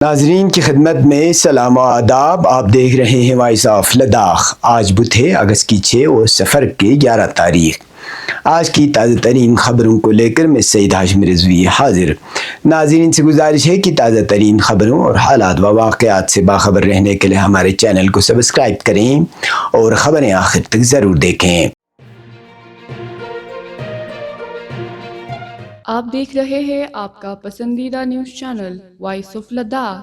ناظرین کی خدمت میں سلام و آداب. آپ دیکھ رہے ہیں وائس آف لداخ. آج بدھ ہے اگست کی 6 اور سفر کی 11 تاریخ. آج کی تازہ ترین خبروں کو لے کر میں سعید ہاشم رضوی حاضر. ناظرین سے گزارش ہے کہ تازہ ترین خبروں اور حالات و واقعات سے باخبر رہنے کے لیے ہمارے چینل کو سبسکرائب کریں اور خبریں آخر تک ضرور دیکھیں. آپ دیکھ رہے ہیں آپ کا پسندیدہ news channel voice of Ladakh.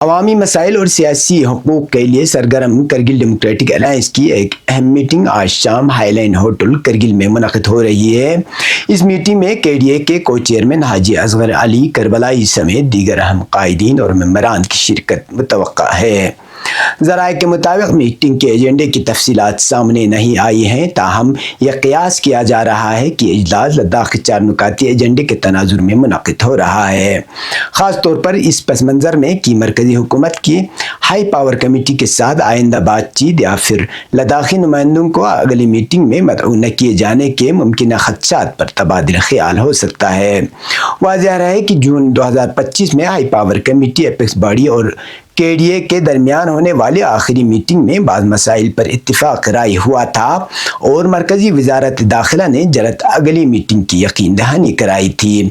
عوامی مسائل اور سیاسی حقوق کے لیے سرگرم کرگل ڈیموکریٹک الائنس کی ایک اہم میٹنگ آج شام ہائی لینڈ ہوٹل کرگل میں منعقد ہو رہی ہے. اس میٹنگ میں KDA کے کو چیئرمین حاجی اصغر علی کربلائی سمیت دیگر اہم قائدین اور ممبران کی شرکت متوقع ہے. ذرائع کے مطابق میٹنگ کے ایجنڈے کی تفصیلات سامنے نہیں آئی ہیں، تاہم یہ قیاس کیا جا رہا ہے کہ اجلاس لداخ کے 4 نکاتی ایجنڈے کے تناظر میں منعقد ہو رہا ہے. خاص طور پر اس پس منظر میں کہ مرکزی حکومت کی ہائی پاور کمیٹی کے ساتھ آئندہ بات چیت یا پھر لداخی نمائندوں کو اگلی میٹنگ میں مدعو نہ کیے جانے کے ممکنہ خدشات پر تبادلہ خیال ہو سکتا ہے. واضح رہے کہ جون 2025 میں high power committee apex body اور KDA کے درمیان ہونے والی آخری میٹنگ میں بعض مسائل پر اتفاق رائے ہوا تھا اور مرکزی وزارت داخلہ نے جلد اگلی میٹنگ کی یقین دہانی کرائی تھی.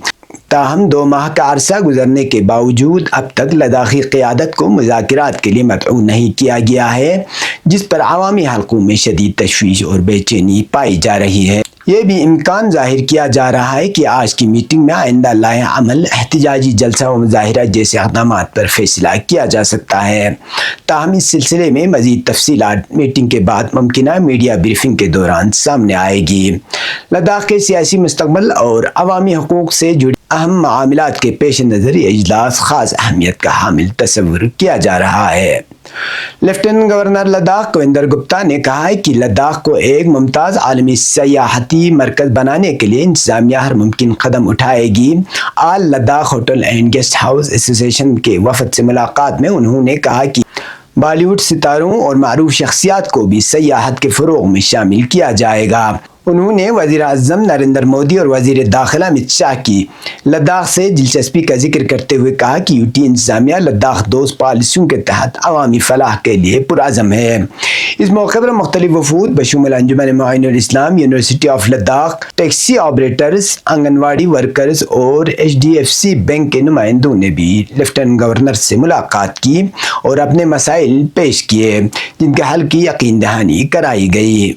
تاہم 2 ماہ کا عرصہ گزرنے کے باوجود اب تک لداخی قیادت کو مذاکرات کے لیے مدعو نہیں کیا گیا ہے، جس پر عوامی حلقوں میں شدید تشویش اور بے چینی پائی جا رہی ہے. یہ بھی امکان ظاہر کیا جا رہا ہے کہ آج کی میٹنگ میں آئندہ لائحہ عمل، احتجاجی جلسہ و مظاہرہ جیسے اقدامات پر فیصلہ کیا جا سکتا ہے. تاہم اس سلسلے میں مزید تفصیلات میٹنگ کے بعد ممکنہ میڈیا بریفنگ کے دوران سامنے آئے گی. لداخ کے سیاسی مستقبل اور عوامی حقوق سے جڑے اہم معاملات کے پیش نظر یہ اجلاس خاص اہمیت کا حامل تصور کیا جا رہا ہے. لیفٹیننٹ گورنر لداخ کویندر گپتا نے کہا ہے کہ لداخ کو ایک ممتاز عالمی سیاحتی مرکز بنانے کے لیے انتظامیہ ہر ممکن قدم اٹھائے گی. All Ladakh hotel and guest house association کے وفد سے ملاقات میں انہوں نے کہا کہ بالی ووڈ ستاروں اور معروف شخصیات کو بھی سیاحت کے فروغ میں شامل کیا جائے گا. انہوں نے وزیر اعظم نریندر مودی اور وزیر داخلہ امت شاہ کی لداخ سے دلچسپی کا ذکر کرتے ہوئے کہا کہ UT انتظامیہ لداخ دوست پالیسیوں کے تحت عوامی فلاح کے لیے پرعزم ہے. اس موقع پر مختلف وفود بشمول انجمن معین الاسلام، university of Ladakh, taxi operators, آنگن واڑی ورکرز اور HDFC بینک کے نمائندوں نے بھی لیفٹیننٹ گورنر سے ملاقات کی اور اپنے مسائل پیش کیے، جن کے حل کی یقین دہانی کرائی گئی.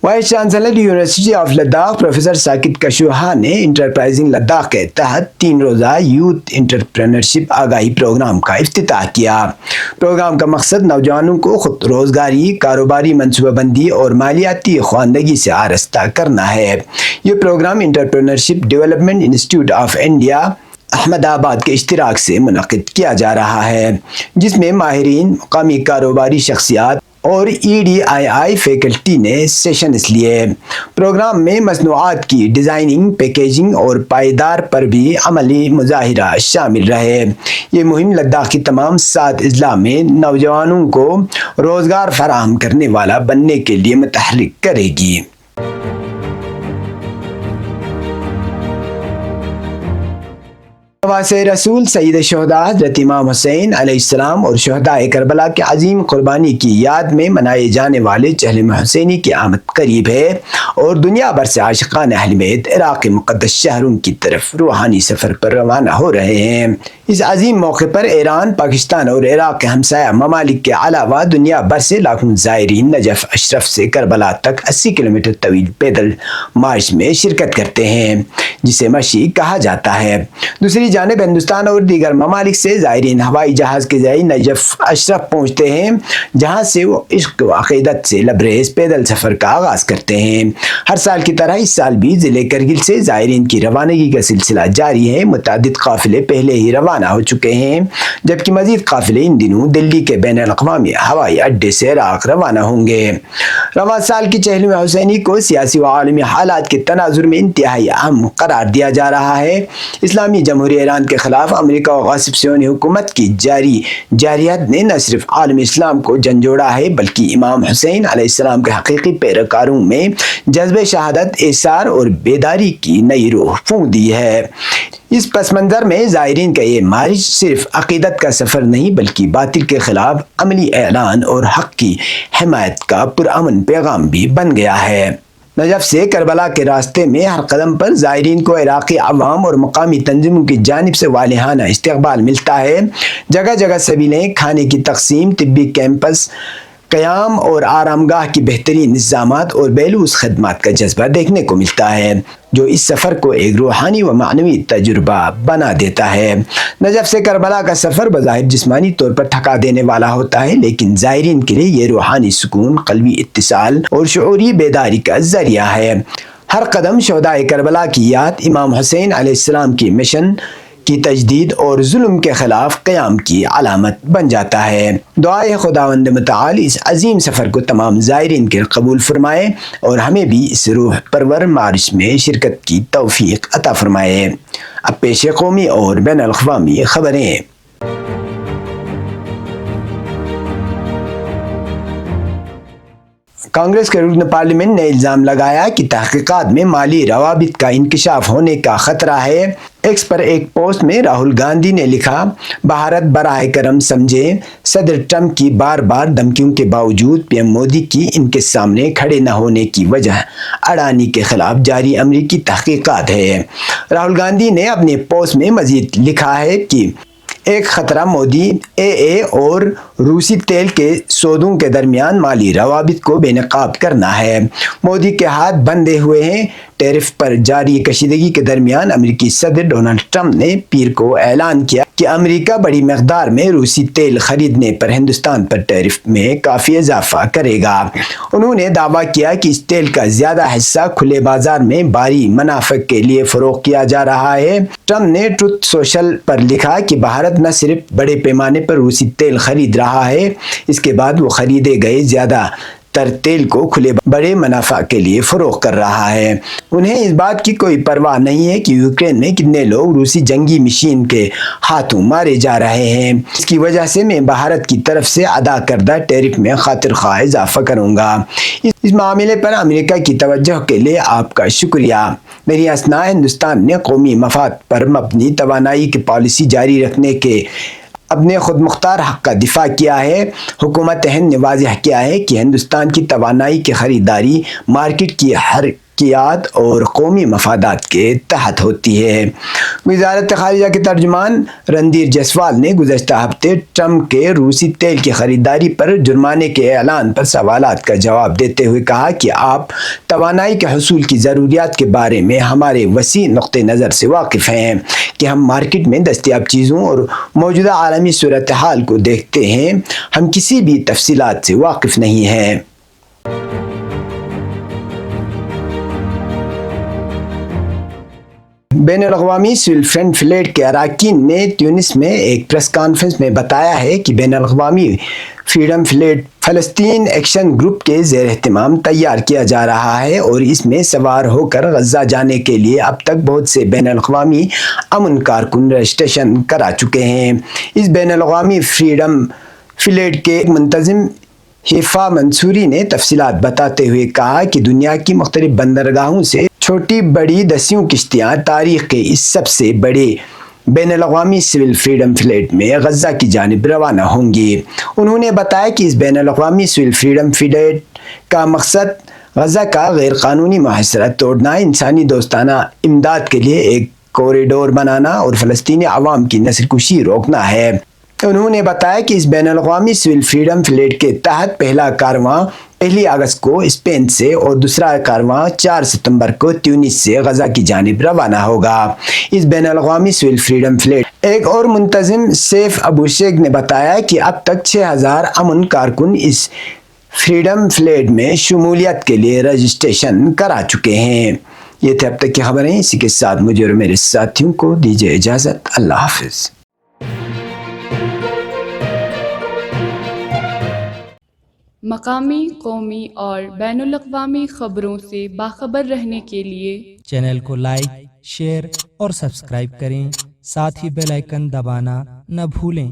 Vice chancellor university of Ladakh professor Saket Kushwaha نے انٹرپرائزنگ لداخ کے تحت 3 روزہ یوتھ انٹرپرینرشپ آگاہی پروگرام کا افتتاح کیا. پروگرام کا مقصد نوجوانوں کو خود روزگاری، کاروباری منصوبہ بندی اور مالیاتی خواندگی سے آراستہ کرنا ہے. یہ program entrepreneurship development institute of India Ahmedabad کے اشتراک سے منعقد کیا جا رہا ہے، جس میں ماہرین، مقامی کاروباری شخصیات اور EDII فیکلٹی نے سیشنز لیے. پروگرام میں مصنوعات کی ڈیزائننگ، پیکیجنگ اور پائیدار پر بھی عملی مظاہرہ شامل رہے. یہ مہم لداخ کی تمام 7 اضلاع میں نوجوانوں کو روزگار فراہم کرنے والا بننے کے لیے متحرک کرے گی. نواز رسول سید شہداء حضرت امام حسین علیہ السلام اور شہداء کربلا کے عظیم قربانی کی یاد میں منائے جانے والے چہلم حسینی کی آمد قریب ہے اور دنیا بھر سے عاشقان اہل بیت عراق کے مقدس شہروں کی طرف روحانی سفر پر روانہ ہو رہے ہیں. اس عظیم موقع پر ایران، پاکستان اور عراق کے ہمسایہ ممالک کے علاوہ دنیا بھر سے لاکھوں زائرین نجف اشرف سے کربلا تک 80 کلومیٹر طویل پیدل مارچ میں شرکت کرتے ہیں، جسے مشی کہا جاتا ہے. دوسری جانب ہندوستان اور دیگر ممالک سے زائرین ہوائی جہاز کے ذریعے نجف اشرف پہنچتے ہیں، جہاں سے وہ عشق و عقیدت سے لبریز پیدل سفر کا آغاز کرتے ہیں. ہر سال کی طرح اس سال بھی ضلع کرگل سے زائرین کی روانگی کا سلسلہ جاری ہے. متعدد قافلے پہلے ہی روانہ روانہ ہو چکے ہیں، جبکہ مزید قافلے ان دنوں دلی کے بین الاقوامی ہوائی اڈے سے عراق روانہ ہوں گے۔ رواں سال کی چہلم حسینی کو سیاسی و عالمی حالات کے تناظر میں انتہائی اہم قرار دیا جا رہا ہے۔ اسلامی جمہوریہ ایران کے خلاف امریکہ و غاصب صہیونی حکومت کی جارحیت نے نہ صرف عالم اسلام کو جھنجھوڑا ہے بلکہ امام حسین علیہ السلام کے حقیقی پیروکاروں میں جذبہ شہادت، ایثار اور بیداری کی نئی روح پھونک دی ہے۔ اس پس منظر میں زائرین کا یہ مارچ صرف عقیدت کا سفر نہیں بلکہ باطل کے خلاف عملی اعلان اور حق کی حمایت کا پرامن پیغام بھی بن گیا ہے۔ نجف سے کربلا کے راستے میں ہر قدم پر زائرین کو عراقی عوام اور مقامی تنظیموں کی جانب سے والہانہ استقبال ملتا ہے۔ جگہ جگہ سبیلیں، کھانے کی تقسیم، طبی کیمپس قیام اور آرامگاہ کی بہترین انتظامات اور بیلوس خدمات کا جذبہ دیکھنے کو ملتا ہے، جو اس سفر کو ایک روحانی و معنوی تجربہ بنا دیتا ہے۔ نجف سے کربلا کا سفر بظاہر جسمانی طور پر تھکا دینے والا ہوتا ہے، لیکن زائرین کے لیے یہ روحانی سکون، قلبی اتصال اور شعوری بیداری کا ذریعہ ہے۔ ہر قدم شہدائے کربلا کی یاد، امام حسین علیہ السلام کی مشن کی تجدید اور ظلم کے خلاف قیام کی علامت بن جاتا ہے۔ دعائے خداوند متعال اس عظیم سفر کو تمام زائرین کے قبول فرمائے اور ہمیں بھی اس روح پرور مارچ میں شرکت کی توفیق عطا فرمائے۔ اب پیش قومی اور بین الاقوامی خبریں۔ کانگریس کے رکن پارلیمنٹ نے الزام لگایا کہ تحقیقات میں مالی روابط کا انکشاف ہونے کا خطرہ ہے۔ ایکس پر ایک پوسٹ میں راہل گاندھی نے لکھا، بھارت براہ کرم سمجھے، صدر ٹرمپ کی بار بار دھمکیوں کے باوجود پی ایم مودی کی ان کے سامنے کھڑے نہ ہونے کی وجہ اڈانی کے خلاف جاری امریکی تحقیقات ہے۔ راہل گاندھی نے اپنے پوسٹ میں مزید لکھا ہے کہ ایک خطرہ مودی اے اور روسی تیل کے سودوں کے درمیان مالی روابط کو بے نقاب کرنا ہے۔ مودی کے ہاتھ بندھے ہوئے ہیں۔ ٹیرف پر جاری کشیدگی کے درمیان امریکی صدر ڈونلڈ ٹرمپ نے پیر کو اعلان کیا کہ امریکہ بڑی مقدار میں روسی تیل خریدنے پر ہندوستان پر ٹیرف میں کافی اضافہ کرے گا۔ انہوں نے دعویٰ کیا کہ اس تیل کا زیادہ حصہ کھلے بازار میں بھاری منافع کے لیے فروخت کیا جا رہا ہے۔ ٹرمپ نے ٹروتھ سوشل پر لکھا کہ بھارت نہ صرف بڑے پیمانے پر روسی تیل خرید رہا ہے، اس کے بعد وہ خریدے گئے زیادہ تر تیل کو کھلے بڑے منافع کے لیے فروخت کر رہا ہے۔ انہیں اس بات کی کوئی پرواہ نہیں ہے کہ یوکرین میں کتنے لوگ روسی جنگی مشین کے ہاتھوں مارے جا رہے ہیں۔ اس کی وجہ سے میں بھارت کی طرف سے ادا کردہ ٹیرف میں خاطر خواہ اضافہ کروں گا۔ اس معاملے پر امریکہ کی توجہ کے لیے آپ کا شکریہ۔ میری اثناء ہندوستان نے قومی مفاد پر مبنی توانائی کی پالیسی جاری رکھنے کے اپنے خود مختار حق کا دفاع کیا ہے۔ حکومت ہند نے واضح کیا ہے کہ ہندوستان کی توانائی کی خریداری مارکیٹ کی حرکیات اور قومی مفادات کے تحت ہوتی ہے۔ وزارت خارجہ کے ترجمان رندھیر جیسوال نے گزشتہ ہفتے ٹرمپ کے روسی تیل کی خریداری پر جرمانے کے اعلان پر سوالات کا جواب دیتے ہوئے کہا کہ آپ توانائی کے حصول کی ضروریات کے بارے میں ہمارے وسیع نقطہ نظر سے واقف ہیں کہ ہم مارکیٹ میں دستیاب چیزوں اور موجودہ عالمی صورتحال کو دیکھتے ہیں، ہم کسی بھی تفصیلات سے واقف نہیں ہیں۔ بین الاقوامی سول فرنٹ فلیٹ کے اراکین نے تیونس میں ایک پریس کانفرنس میں بتایا ہے کہ بین الاقوامی فریڈم فلیٹ فلسطین ایکشن گروپ کے زیر اہتمام تیار کیا جا رہا ہے اور اس میں سوار ہو کر غزہ جانے کے لیے اب تک بہت سے بین الاقوامی امن کارکن رجسٹریشن کرا چکے ہیں۔ اس بین الاقوامی فریڈم فلیٹ کے منتظم حیفا منصوری نے تفصیلات بتاتے ہوئے کہا کہ دنیا کی مختلف بندرگاہوں سے چھوٹی بڑی 10 کشتیاں تاریخ کے اس سب سے بڑے بین الاقوامی سول فریڈم فلیٹ میں غزہ کی جانب روانہ ہوں گی۔ انہوں نے بتایا کہ اس بین الاقوامی سول فریڈم فلیٹ کا مقصد غزہ کا غیر قانونی محاصرہ توڑنا، انسانی دوستانہ امداد کے لیے ایک کوریڈور بنانا اور فلسطینی عوام کی نسل کشی روکنا ہے۔ انہوں نے بتایا کہ اس بین الاقوامی سول فریڈم فلیٹ کے تحت پہلا کارواں 1 اگست کو اسپین سے اور دوسرا کارواں 4 ستمبر کو تیونس سے غزہ کی جانب روانہ ہوگا۔ اس بین الاقوامی سول فریڈم فلیٹ ایک اور منتظم سیف ابو شیخ نے بتایا کہ اب تک 6000 امن کارکن اس فریڈم فلیٹ میں شمولیت کے لیے رجسٹریشن کرا چکے ہیں۔ یہ تھے اب تک کی خبریں، اسی کے ساتھ مجھے اور میرے ساتھیوں کو دیجیے اجازت۔ اللہ حافظ۔ مقامی، قومی اور بین الاقوامی خبروں سے باخبر رہنے کے لیے چینل کو لائک، شیئر اور سبسکرائب کریں، ساتھ ہی بیل آئیکن دبانا نہ بھولیں۔